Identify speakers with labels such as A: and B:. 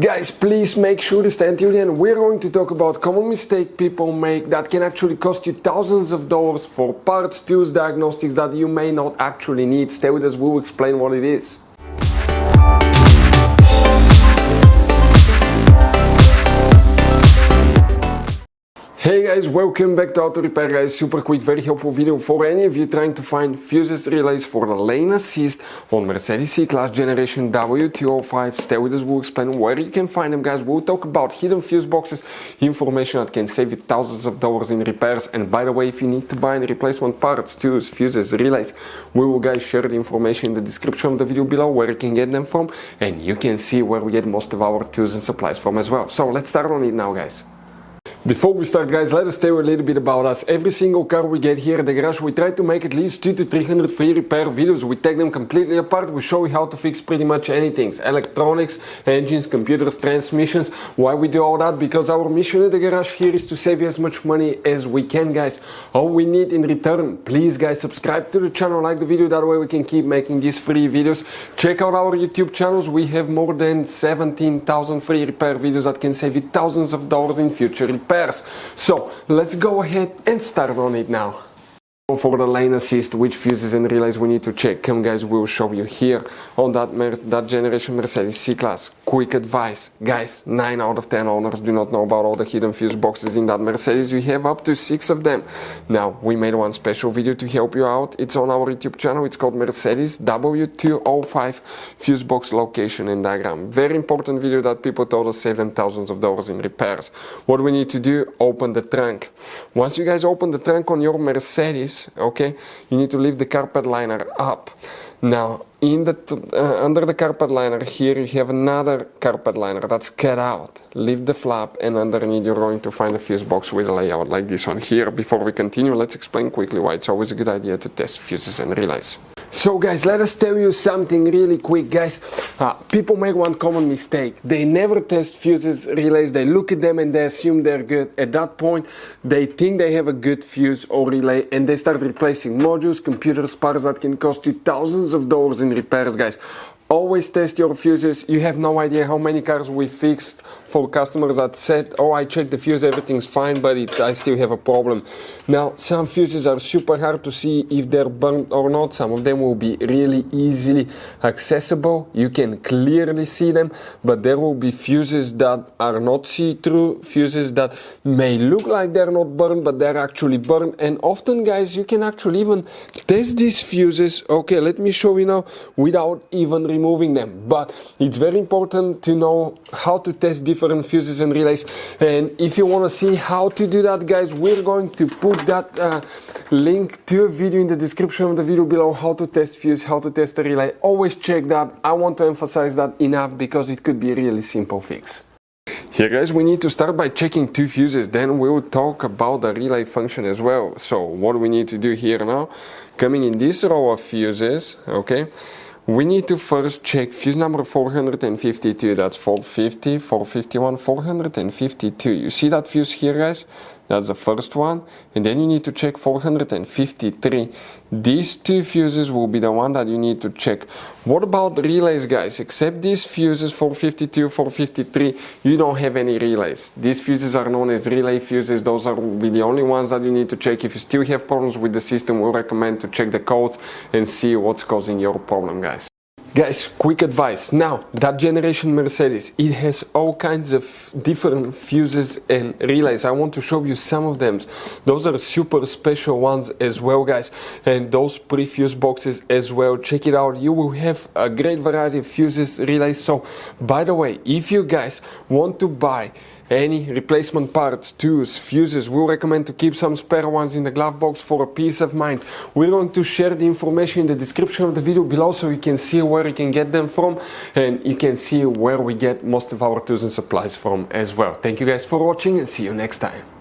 A: Guys, please make sure to stay until the end. We're going to talk about common mistake people make that can actually cost you thousands of dollars for parts, tools, diagnostics that you may not actually need. Stay with us, we'll explain what it is. Hey guys, welcome back to Auto Repair guys. Super quick, very helpful video for any of you trying to find fuses relays for the lane assist on Mercedes C-Class Generation W205. Stay with us, we'll explain where you can find them guys. We'll talk about hidden fuse boxes, information that can save you thousands of dollars in repairs. And by the way, if you need to buy any replacement parts, tools, fuses, relays, we will guys share the information in the description of the video below where you can get them from, and you can see where we get most of our tools and supplies from as well. So let's start on it now guys. Before we start guys, let us tell you a little bit about us. Every single car we get here at the garage, we try to make at least 200 to 300 free repair videos. We take them completely apart, we show you how to fix pretty much anything. Electronics, engines, computers, transmissions. Why we do all that? Because our mission at the garage here is to save you as much money as we can guys. All we need in return, please guys, subscribe to the channel, like the video, that way we can keep making these free videos. Check out our YouTube channels, we have more than 17,000 free repair videos that can save you thousands of dollars in future repairs. So let's go ahead and start on it now. For the lane assist, which fuses and relays we need to check, come guys, we'll show you here on that generation Mercedes C-Class. Quick advice, guys, 9 out of 10 owners do not know about all the hidden fuse boxes in that Mercedes. We have up to 6 of them. Now, we made one special video to help you out. It's on our YouTube channel. It's called Mercedes W205 fuse box location and diagram. Very important video that people told us saved them thousands of dollars in repairs. What we need to do, open the trunk. Once you guys open the trunk on your Mercedes, okay, you need to leave the carpet liner up. Now, under the carpet liner here you have another carpet liner that's cut out. Lift the flap, and underneath you're going to find a fuse box with a layout like this one here. Before we continue, let's explain quickly why it's always a good idea to test fuses and relays. So guys, let us tell you something really quick guys. People make one common mistake. They never test fuses, relays, they look at them and they assume they're good. At that point, they think they have a good fuse or relay and they start replacing modules, computers, parts that can cost you thousands of dollars in repairs guys. Always test your fuses. You have no idea how many cars we fixed for customers that said, oh, I checked the fuse, everything's fine, but I still have a problem. Now, some fuses are super hard to see if they're burnt or not. Some of them will be really easily accessible. You can clearly see them, but there will be fuses that are not see-through, fuses that may look like they're not burned, but they're actually burned. And often, guys, you can actually even test these fuses. Okay, let me show you now without even removing them. But it's very important to know how to test different fuses and relays, and if you want to see how to do that guys, we're going to put that link to a video in the description of the video below, how to test fuse, how to test a relay. Always check that. I want to emphasize that enough because it could be a really simple fix. Here guys, we need to start by checking 2 fuses, then we'll talk about the relay function as well. So what we need to do here now, coming in this row of fuses, okay, we need to first check fuse number 452, that's 450, 451, 452. You see that fuse here guys? That's the first one. And then you need to check 453. These 2 fuses will be the one that you need to check. What about relays guys? Except these fuses 452, 453, you don't have any relays. These fuses are known as relay fuses. Those will be the only ones that you need to check. If you still have problems with the system, we recommend to check the codes and see what's causing your problem guys. Guys, quick advice. Now, that generation Mercedes, it has all kinds of different fuses and relays. I want to show you some of them. Those are super special ones as well, guys. And those pre-fuse boxes as well. Check it out. You will have a great variety of fuses, relays. So, by the way, if you guys want to buy any replacement parts, tools, fuses, we'll recommend to keep some spare ones in the glove box for a peace of mind. We're going to share the information in the description of the video below so you can see where you can get them from, and you can see where we get most of our tools and supplies from as well. Thank you guys for watching and see you next time.